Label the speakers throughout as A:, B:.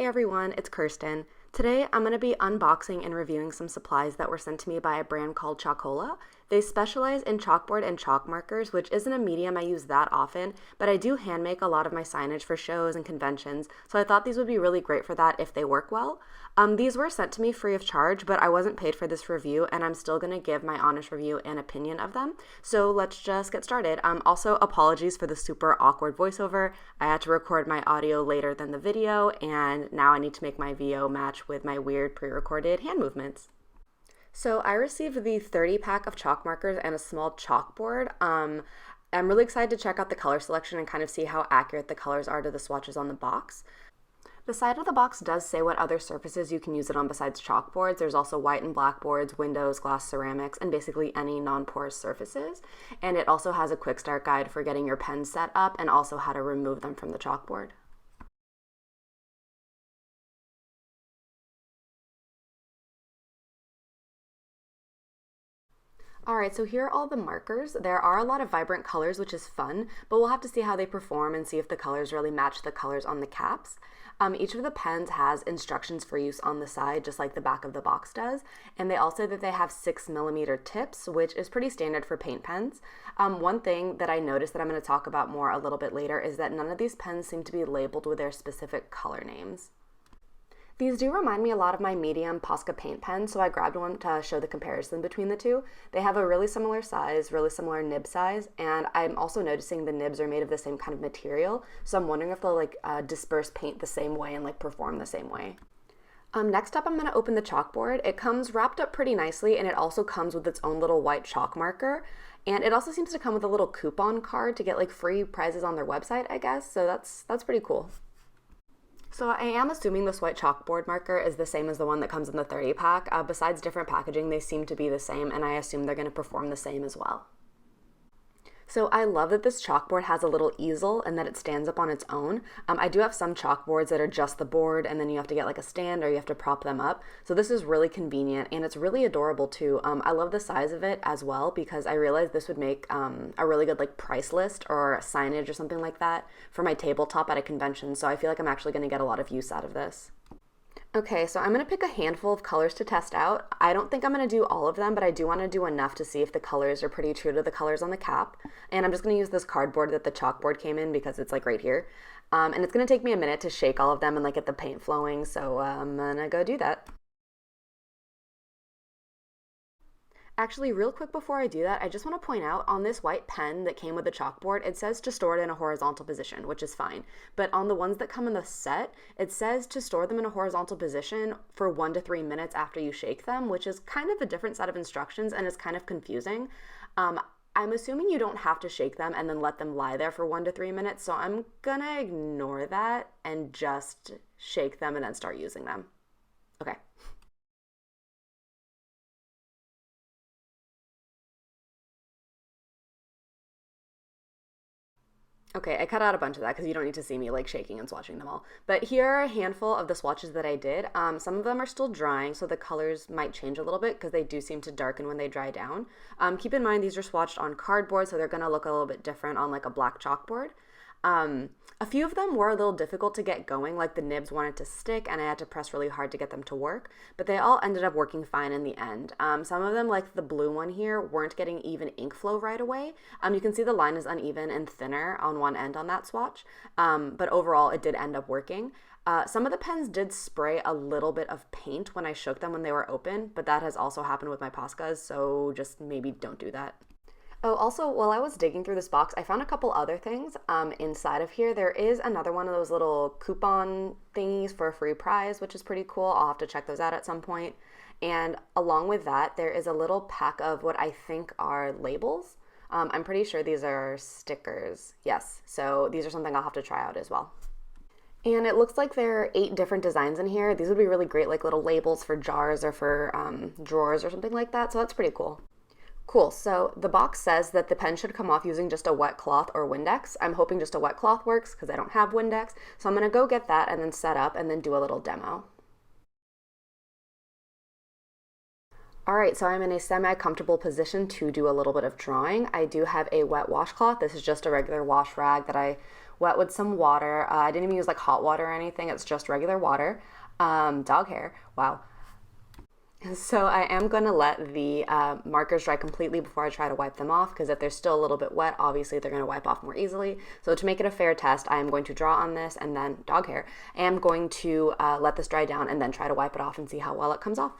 A: everyone, it's Kirsten. Today I'm going to be unboxing and reviewing some supplies that were sent to me by a brand called Chalkola. They specialize in chalkboard and chalk markers, which isn't a medium I use that often, but I do hand make a lot of my signage for shows and conventions, so I thought these would be really great for that if they work well. These were sent to me free of charge, but I wasn't paid for this review, and I'm still going to give my honest review and opinion of them. So let's just get started. Also, apologies for the super awkward voiceover. I had to record my audio later than the video, and now I need to make my VO match with my weird pre-recorded hand movements. So I received the 30 pack of chalk markers and a small chalkboard. I'm really excited to check out the color selection and kind of see how accurate the colors are to the swatches on the box. The side of the box does say what other surfaces you can use it on besides chalkboards. There's also white and black boards, windows, glass ceramics, and basically any non-porous surfaces. And it also has a quick start guide for getting your pens set up and also how to remove them from the chalkboard. Alright, so here are all the markers. There are a lot of vibrant colors, which is fun, but we'll have to see how they perform and see if the colors really match the colors on the caps. Each of the pens has instructions for use on the side, just like the back of the box does, and they all say that they have 6mm tips, which is pretty standard for paint pens. One thing that I noticed that I'm going to talk about more a little bit later is that none of these pens seem to be labeled with their specific color names. These do remind me a lot of my medium Posca paint pen, so I grabbed one to show the comparison between the two. They have a really similar size, really similar nib size, and I'm also noticing the nibs are made of the same kind of material, so I'm wondering if they'll disperse paint the same way and perform the same way. Next up, I'm going to open the chalkboard. It comes wrapped up pretty nicely, and it also comes with its own little white chalk marker, and it also seems to come with a little coupon card to get free prizes on their website, I guess, so that's pretty cool. So I am assuming this white chalkboard marker is the same as the one that comes in the 30 pack. Besides different packaging, they seem to be the same, and I assume they're going to perform the same as well. So I love that this chalkboard has a little easel and that it stands up on its own. I do have some chalkboards that are just the board and then you have to get a stand or you have to prop them up. So this is really convenient and it's really adorable too. I love the size of it as well because I realized this would make a really good price list or signage or something like that for my tabletop at a convention. So I feel like I'm actually going to get a lot of use out of this. Okay, so I'm going to pick a handful of colors to test out. I don't think I'm going to do all of them, but I do want to do enough to see if the colors are pretty true to the colors on the cap. And I'm just going to use this cardboard that the chalkboard came in because it's right here. And it's going to take me a minute to shake all of them and get the paint flowing, so I'm going to go do that. Actually, real quick before I do that, I just want to point out on this white pen that came with the chalkboard, it says to store it in a horizontal position, which is fine. But on the ones that come in the set, it says to store them in a horizontal position for 1 to 3 minutes after you shake them, which is kind of a different set of instructions and is kind of confusing. I'm assuming you don't have to shake them and then let them lie there for 1 to 3 minutes, so I'm gonna ignore that and just shake them and then start using them. Okay. Okay, I cut out a bunch of that because you don't need to see me shaking and swatching them all. But here are a handful of the swatches that I did. Some of them are still drying, so the colors might change a little bit because they do seem to darken when they dry down. Keep in mind these are swatched on cardboard, so they're going to look a little bit different on a black chalkboard. A few of them were a little difficult to get going, the nibs wanted to stick and I had to press really hard to get them to work, but they all ended up working fine in the end. Some of them, like the blue one here, weren't getting even ink flow right away. You can see the line is uneven and thinner on one end on that swatch, but overall it did end up working. Some of the pens did spray a little bit of paint when I shook them when they were open, but that has also happened with my Poscas, so just maybe don't do that. Oh, also, while I was digging through this box, I found a couple other things inside of here. There is another one of those little coupon thingies for a free prize, which is pretty cool. I'll have to check those out at some point. And along with that, there is a little pack of what I think are labels. I'm pretty sure these are stickers. Yes, so these are something I'll have to try out as well. And it looks like there are 8 different designs in here. These would be really great, little labels for jars or for drawers or something like that, so that's pretty cool. Cool, so the box says that the pen should come off using just a wet cloth or Windex. I'm hoping just a wet cloth works because I don't have Windex, so I'm going to go get that and then set up and then do a little demo. All right, so I'm in a semi-comfortable position to do a little bit of drawing. I do have a wet washcloth. This is just a regular wash rag that I wet with some water. I didn't even use like hot water or anything. It's just regular water. Dog hair, wow. So I am going to let the markers dry completely before I try to wipe them off, because if they're still a little bit wet, obviously they're going to wipe off more easily. So to make it a fair test, I am going to draw on this and then dog hair. I am going to let this dry down and then try to wipe it off and see how well it comes off.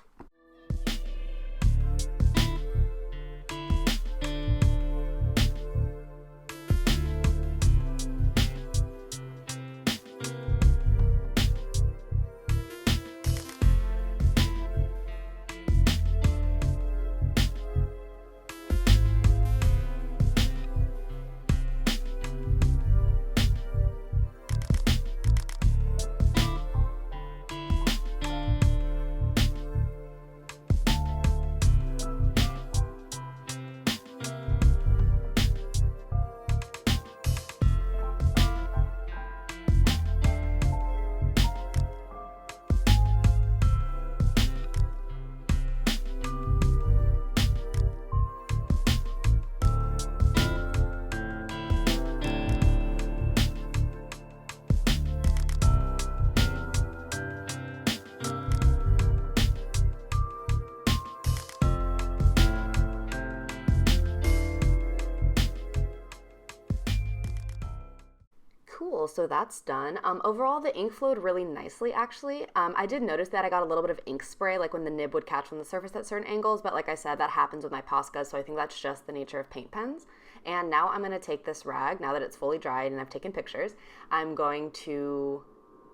A: Cool, so that's done. Overall, the ink flowed really nicely, actually. I did notice that I got a little bit of ink spray, like when the nib would catch on the surface at certain angles, but like I said, that happens with my Poscas, so I think that's just the nature of paint pens. And now I'm gonna take this rag, now that it's fully dried and I've taken pictures, I'm going to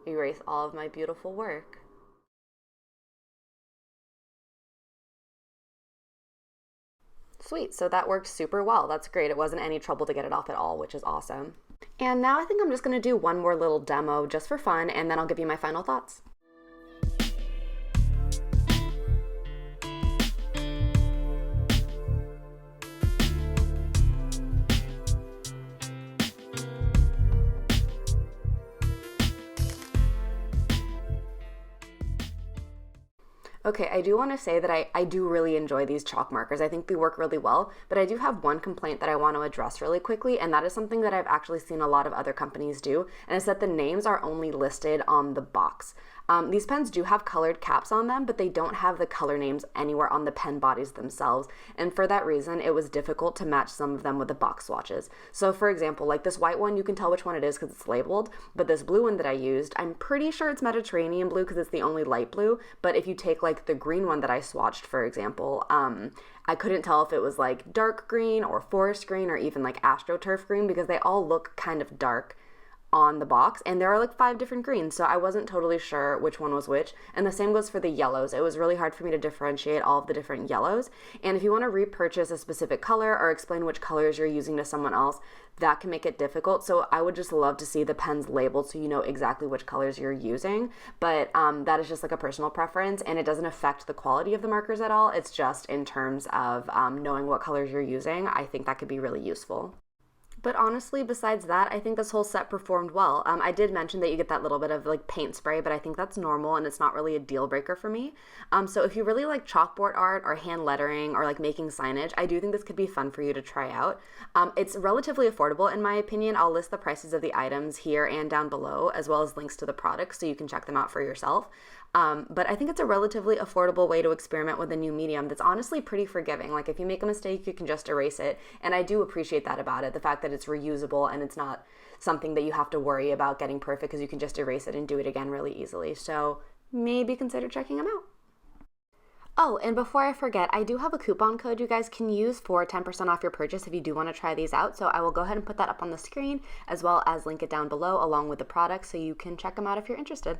A: erase all of my beautiful work. Sweet, so that worked super well. That's great. It wasn't any trouble to get it off at all, which is awesome. And now I think I'm just gonna do one more little demo just for fun, and then I'll give you my final thoughts. Okay, I do want to say that I do really enjoy these chalk markers. I think they work really well, but I do have one complaint that I want to address really quickly, and that is something that I've actually seen a lot of other companies do, and it's that the names are only listed on the box. These pens do have colored caps on them, but they don't have the color names anywhere on the pen bodies themselves, and for that reason, it was difficult to match some of them with the box swatches. So for example, like this white one, you can tell which one it is because it's labeled, but this blue one that I used, I'm pretty sure it's Mediterranean blue because it's the only light blue, but if you take like the green one that I swatched, for example, I couldn't tell if it was like dark green or forest green or even like astroturf green because they all look kind of dark on the box, and there are like 5 different greens, so I wasn't totally sure which one was which. And the same goes for the yellows. It was really hard for me to differentiate all of the different yellows, and if you want to repurchase a specific color or explain which colors you're using to someone else, that can make it difficult. So I would just love to see the pens labeled so you know exactly which colors you're using, but that is just like a personal preference, and it doesn't affect the quality of the markers at all. It's just in terms of knowing what colors you're using. I think that could be really useful. But honestly, besides that, I think this whole set performed well. I did mention that you get that little bit of like paint spray, but I think that's normal and it's not really a deal breaker for me. So if you really like chalkboard art or hand lettering or like making signage, I do think this could be fun for you to try out. It's relatively affordable in my opinion. I'll list the prices of the items here and down below, as well as links to the products so you can check them out for yourself. But I think it's a relatively affordable way to experiment with a new medium that's honestly pretty forgiving. Like if you make a mistake, you can just erase it. And I do appreciate that about it, the fact that it's reusable and it's not something that you have to worry about getting perfect because you can just erase it and do it again really easily. So maybe consider checking them out. Oh, and before I forget, I do have a coupon code you guys can use for 10% off your purchase if you do want to try these out. So I will go ahead and put that up on the screen as well as link it down below along with the products so you can check them out if you're interested.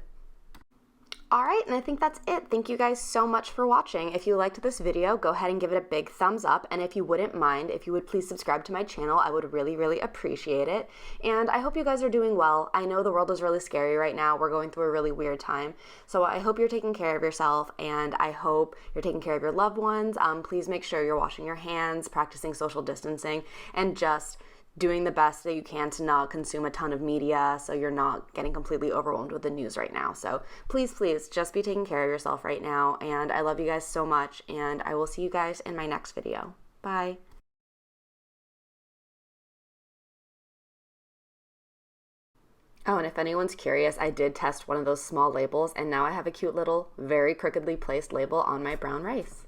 A: All right, and I think that's it. Thank you guys so much for watching. If you liked this video, go ahead and give it a big thumbs up. And if you wouldn't mind, if you would please subscribe to my channel, I would really, really appreciate it. And I hope you guys are doing well. I know the world is really scary right now. We're going through a really weird time. So I hope you're taking care of yourself, and I hope you're taking care of your loved ones. Please make sure you're washing your hands, practicing social distancing, and just doing the best that you can to not consume a ton of media so you're not getting completely overwhelmed with the news right now. So please, please just be taking care of yourself right now. And I love you guys so much, and I will see you guys in my next video. Bye. Oh, and if anyone's curious, I did test one of those small labels, and now I have a cute little, very crookedly placed label on my brown rice.